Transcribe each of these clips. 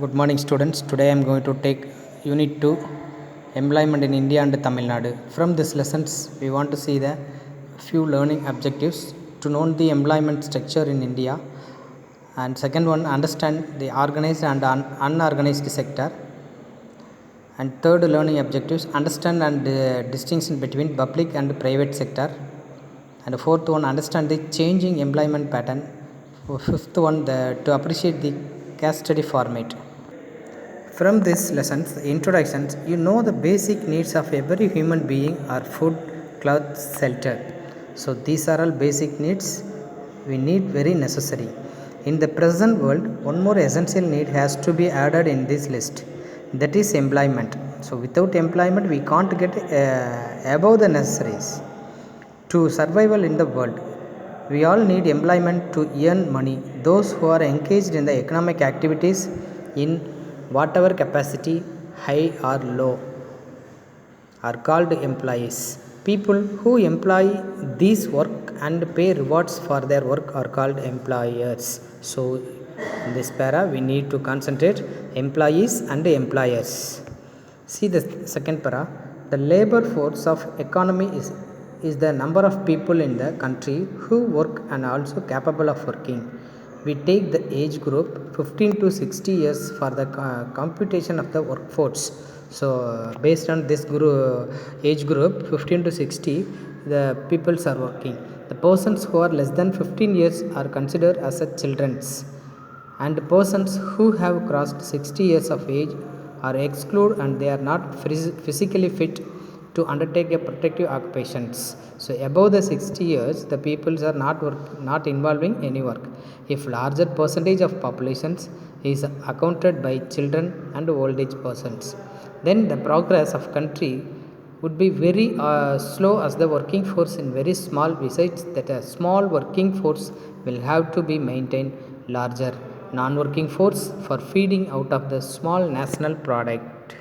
Good morning, students. Today I am going to take Unit 2 Employment in India and Tamil Nadu. From this lessons, we want to see the few learning objectives to know the employment structure in India, and second one, understand the organized and unorganized sector, and third learning objectives, understand and distinction between public and private sector, and fourth one, understand the changing employment pattern. Fifth one, to appreciate the case study format. From these lessons, introductions, you know the basic needs of every human being are food, clothes, shelter. So these are all basic needs we need, very necessary. In the present world, one more essential need has to be added in this list. That is employment. So without employment, we can't get above the necessaries to survival in the world. We all need employment to earn money. Those who are engaged in the economic activities in whatever capacity, high or low, are called employees. People who employ these work and pay rewards for their work are called employers. So in this para we need to concentrate employees and employers. See the second para. The labor force of economy is the number of people in the country who work and also capable of working. We take the age group 15 to 60 years for the computation of the workforce. So based on this age group 15 to 60, the peoples are working. The persons who are less than 15 years are considered as a children's, and persons who have crossed 60 years of age are excluded and they are not physically fit to undertake a protective occupations. So above the 60 years, the peoples are not involving any work. If larger percentage of populations is accounted by children and old age persons, then the progress of country would be very slow, as the working force in very small. Besides that, a small working force will have to be maintained larger non-working force for feeding out of the small national product.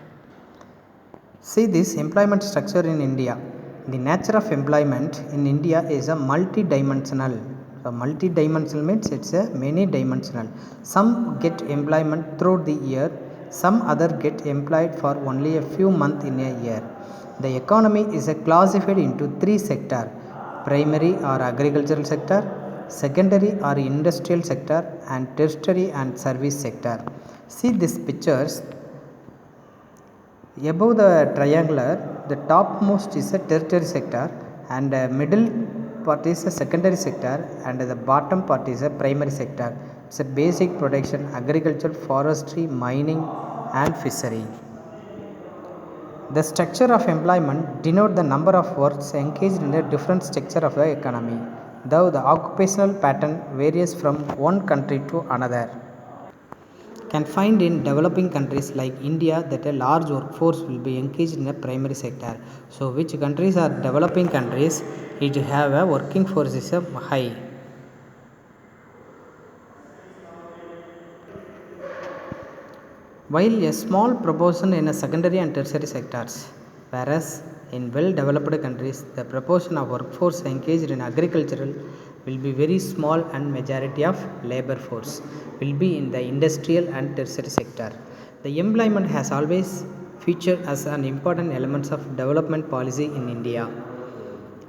See this employment structure in India. The nature of employment in India is a multi-dimensional. So multi-dimensional means it's a many-dimensional. Some get employment throughout the year, some other get employed for only a few months in a year. The economy is classified into three sectors: primary or agricultural sector, secondary or industrial sector, and tertiary and service sector. See these pictures. Above the triangular, the topmost is a tertiary sector, and middle part is a secondary sector, and the bottom part is a primary sector. It's a basic production: agriculture, forestry, mining, and fishery. The structure of employment denote the number of workers engaged in a different structure of the economy, though the occupational pattern varies from one country to another. Can find in developing countries like India that a large workforce will be engaged in a primary sector. So which countries are developing countries, it have a working force is a high. While a small proportion in a secondary and tertiary sectors, whereas in well developed countries the proportion of workforce engaged in agricultural will be very small, and majority of labor force will be in the industrial and tertiary sector. The employment has always featured as an important element of development policy in India.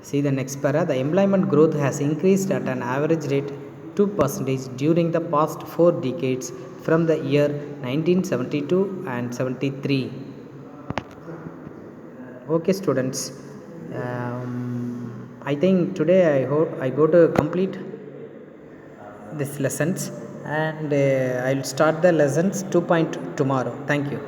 See the next para. The employment growth has increased at an average rate 2% during the past 4 decades from the year 1972 and 73. Okay students, I think today I hope I go to complete these lessons, and I'll start the lessons 2 tomorrow. Thank you.